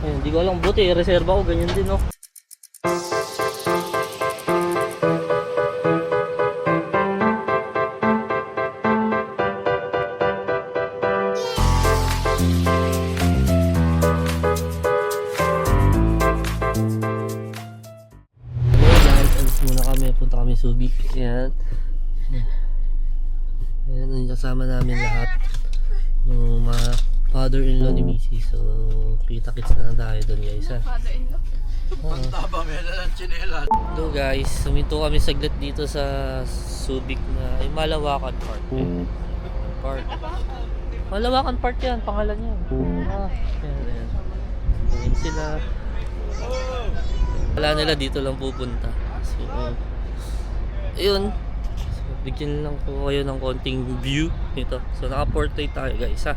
Ayun, hindi ko alam, buti reserva ko ganyan din, no. Muna kami, punta kami Subic. Ayan. Ayan, yung kasama namin lahat. Yung mga father-in-law ni Missy. So, kita-kits na lang tayo doon, guys, ha. Father-in-law? Pagtaba, may na ng chinelas. So guys, suminto kami saglit dito sa Subic na ay Malawakan Park. Park. Malawakan Park yan, pangalan yan. Ayan. Ayan sila. Wala nila dito lang pupunta. So, ayun. So, bigyan lang po kayo ng konting view nito. So, naka-portrait tayo guys, ha.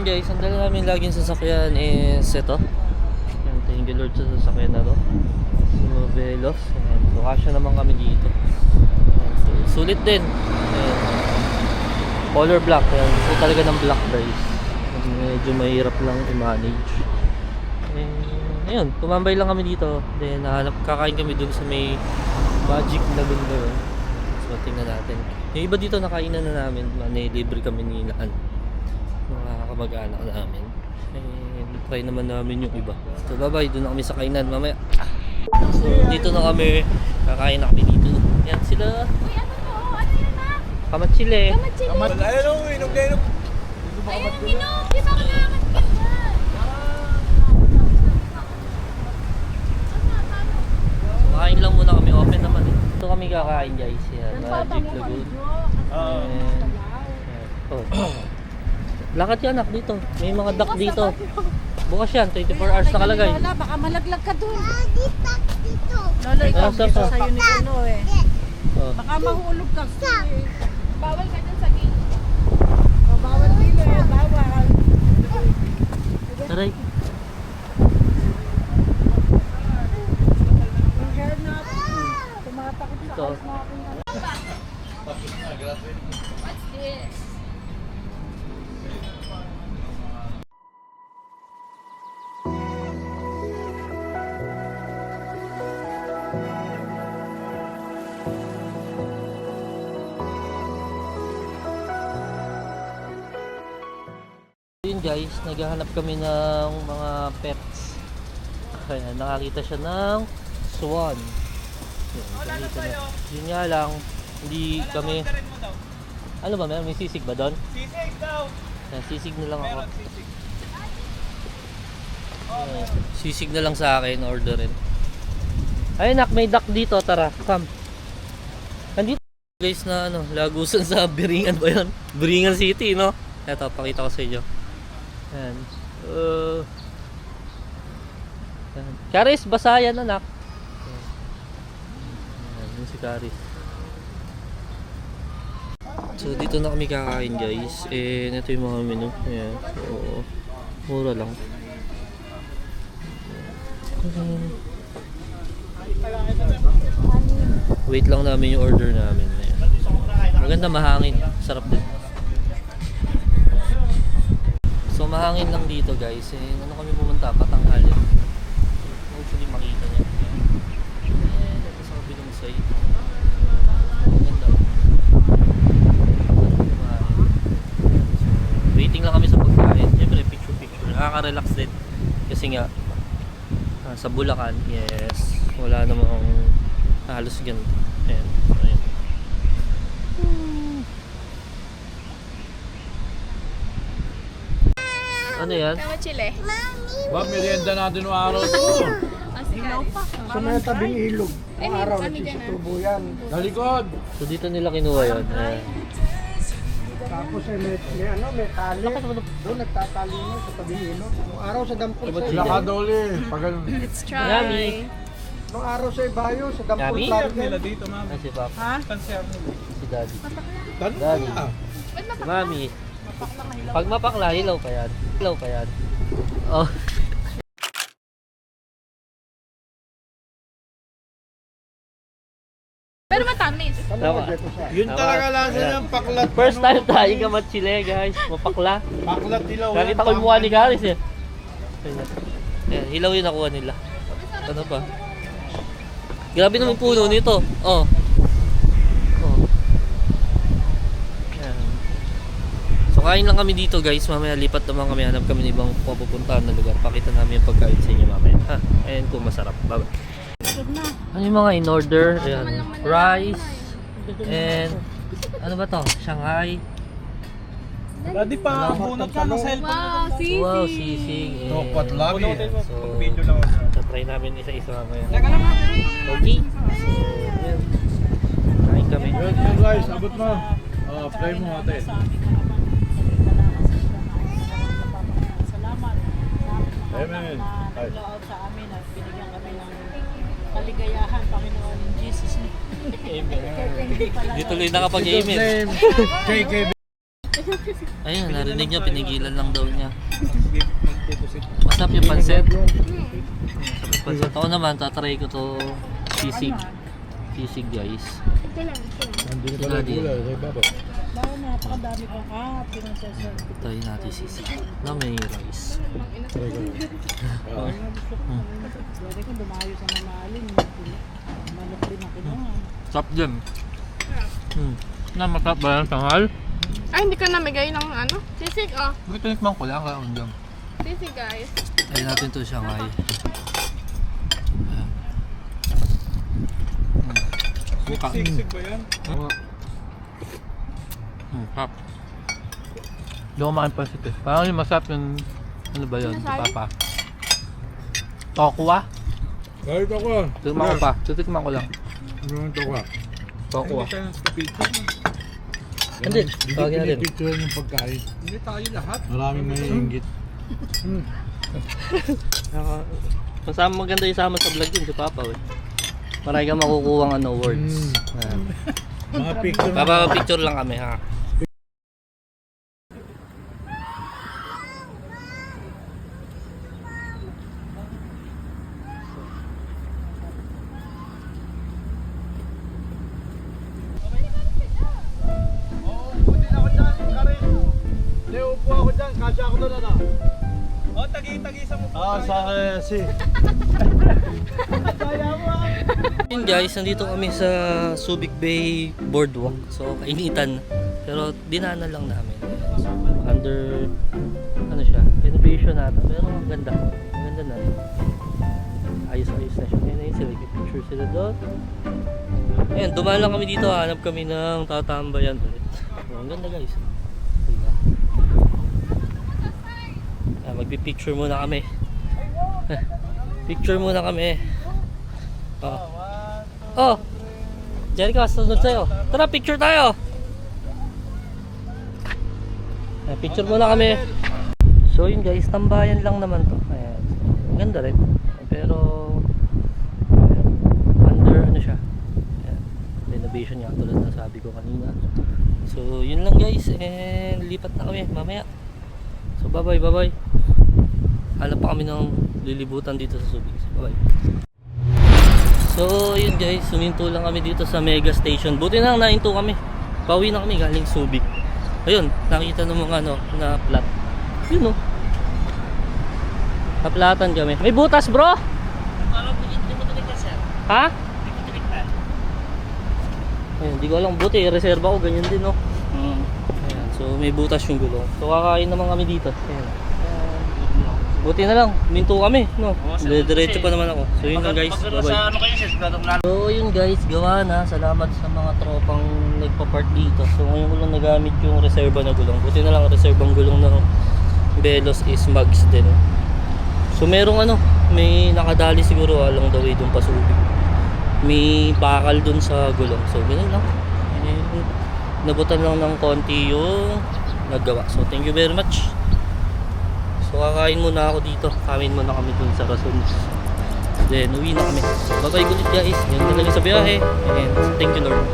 Guys, ang dala namin laging sasakyan is ito. Ayan, thank you Lord sa sasakyan na to. So, Velos. Ayan, so, kasya naman kami dito. Ayan, so, sulit din. Ayan. Color black. Ayan, so talaga ng black guys. Medyo mahirap lang i-manage. Ayun, tumambay lang kami dito. Then, kakain kami dun sa may Magic Lagoon doon. So, tingnan natin. Yung iba dito nakainan na namin. Libre kami ni Naan. Mga kamag-anak namin. Try naman namin yung iba. So bye-bye, doon na kami sa kainan mamaya. So dito na kami, kakain na kami dito. Yan sila. Uy, ano to? Ano yan, ma? Kamatsile. Kamatsili. Ayun o, inog na inog. Ayun ang inog. Di ba nakakatkit yan? Makain lang muna kami, open naman eh. Ito kami kakain guys. Yan, Magic Lagoon. Oh. Lakad yan anak dito. May mga duck dito. Bukas yan, 24 hours nakalagay. Lola, baka malaglag ka dun. Dito. Lola, ikaw Ah, saan dito ka? sa'yo ni Uno eh. Oh. Baka mahulog ka. Bawal ka dyan sa gate. O, bawal dito eh, bawal. Taray. Yung hair natin, tumatakot sa Ito. house natin. What's this? Yun guys, naghahanap kami ng mga pets. Kaya nakakita siya ng swan. Yun, nakita na. Yun nga lang, hindi kami... Ano ba, may sisig ba doon? Sisig daw. Ayan, sisig na lang ako. Ayan, sisig na lang sa akin, orderin. Ay nak, may duck dito, tara, come. Nandito guys na ano, lagusan sa Biringan ba yun? Biringan City, no? Eto, pakita ko sa inyo. Ayan. Ayan. Karis, basa yan anak. Ayan, yun si Karis. So dito na kami kakain guys. Ito yung mga menu. Ayan. So, mura lang. Wait lang namin yung order namin. Ayan. Maganda, mahangin. Sarap din. So mahangin lang dito guys. Ano kami pumunta? Patanghalin. Hopefully makita niya. Ayan. Ito sa kabilang side. Maganda. Waiting lang kami sa pagkain. Siyempre picture. Nakaka-relax din. Kasi nga sa Bulacan, yes, wala namang halos ganito. Ayan. Ayan. Ano yan? Kamatsili. Ba, merienda natin ng araw to. Ang sikaris. Sa may tabing ilog. Ay, may Araw, kami dyan, nagsusutubo yan. Dalikod. So dito nila kinuha yun. Ayan. Tapos may tali. Doon nagtatali mo sa tabing ilog. Yung araw sa dampot sa Sila ka doli. Pag Let's try. Yummy. Nung araw sa Ibayo, sa Dampot Yummy? Nila Market. dito, ma'am. Ano si Papa? Ha? Kanser nila. Si Daddy. Tanong Daddy. ka. Si Mami. Pag mapakla, hilaw pa yan. Hilaw pa yan. Oh. Pero matamis. Ano Tama. mo dito sa? Yun Tama. talaga lasa Ayan. ng paklat. First time tayo kamatsile guys. Mapakla. Paklat dilaw. Nakita ko yung mukha ni Karis eh. Ayan, hilaw yung nakuha nila. Ano pa? Grabe naman puno nito. Oh. Oh. Ayan. So kain lang kami dito guys. Mamaya lipat naman kami. Hanap kami ng ibang pupuntahan na lugar. Pakita namin yung pagkain sa inyo mamaya. Ha? Ayan kung masarap. Bye. Ano yung mga in order? Ayan. Rice. And ano ba to? Shanghai. Daddy pa, bunot ka ng cellphone. Wow, sisig. Wow, sisig. And Tokpat lagi. So, Video lang ako. so try namin isa-isa mamaya. Okay. So, yan. Kain kami. Yun guys, abot mo. Play mo ate. Salamat. Amen. Ay. Loob sa amin at binigyan kami ng kaligayahan, Panginoon in Jesus name. Di tuloy nakapag-amen. JKB. Ayun, narinig niya, pinigilan lang daw niya. Masarap yung pansit. Masarap yung pansit. Ako naman, tatry ko to sisig. Sisig guys. Nandito pala yung gulay, sa baba. Bago napakadami kong pinagsaserve. Try natin sisig. Na may rice. Pwede ko dumayo sa mamahalin. Manok din ako naman. Sarap din. Masarap ba yan, tanghal? Ay, hindi ka namigay ng ano? Sisig, oh. Bakit tinikman ko lang kaya undang. Sisig, guys. Try natin to Shanghai. Buka. Sigsig ba yan? Hap. Hindi ko makain pansit eh. Parang yung masarap yung ano ba yun? Nasari? Papa. Tokwa? Kahit ako. Titikman ko pa. Titikman ko lang. Ano yung tokwa? Tokwa. Hindi tayo sa picture. Hindi. Tawagin natin. Picture yung pagkain. Hindi tayo lahat. Maraming may inggit. Masama maganda isama sa vlog yun si Papa eh. Marami kang makukuha ng awards. Mga picture. Papa-picture lang kami ha. Buti na ako dyan, Karin. Hindi, upo ako dyan. Kasya ako doon, ano? Tagi-tagi sa mukha. Si. Yun guys, nandito kami sa Subic Bay Boardwalk. So, kainitan. Pero dinaanan lang namin. So, under, ano siya, renovation nata. Pero ang ganda. Ang ganda na rin. Ayos-ayos na siya. Ayun sila, picture sila doon. Ayun, dumaan lang kami dito. Hanap kami ng tatambayan ulit. So, ang ganda guys. Diba? Magpipicture muna kami. Picture muna kami. Oh. Jericho, sunod sa'yo. Tara, picture tayo. Picture muna kami. So yun guys, tambayan lang naman to. Ayan. Ang ganda rin. Pero ayan, under ano siya. Ayan. Renovation nga tulad na sabi ko kanina. So yun lang guys. And lipat na kami mamaya. So bye bye. Hanap pa kami ng lilibutan dito sa Subic. Bye bye. So yun guys, suminto lang kami dito sa Mega Station. Buti na lang nahinto kami. Pauwi na kami galing Subic. Ayun, nakita ng mga ano na plat. Yun oh. Kaplatan kami. May butas bro? Ha? Ayun, di ko alam. Buti, reserva ko. Ganyan din oh. Ayan, so may butas yung gulong. So kakain naman kami dito. Ayan. Buti na lang, minto kami, no? Diretso pa naman ako. So yun lang guys, bye-bye. So yun guys, gawa na. Salamat sa mga tropang nagpa-park dito. So ngayon ko lang nagamit yung reserva na gulong. Buti na lang, reserbang gulong ng Velos is mags din. So merong ano, may nakadali siguro along the way dun pa Subic. May bakal dun sa gulong. So ganun lang. Nabutan lang ng konti yung naggawa. So thank you very much. So kakain muna ako dito. Kain muna kami dun sa Rason. Then, uwi na kami. Bye-bye ulit guys. Yun na lang sa biyahe. And thank you Lord.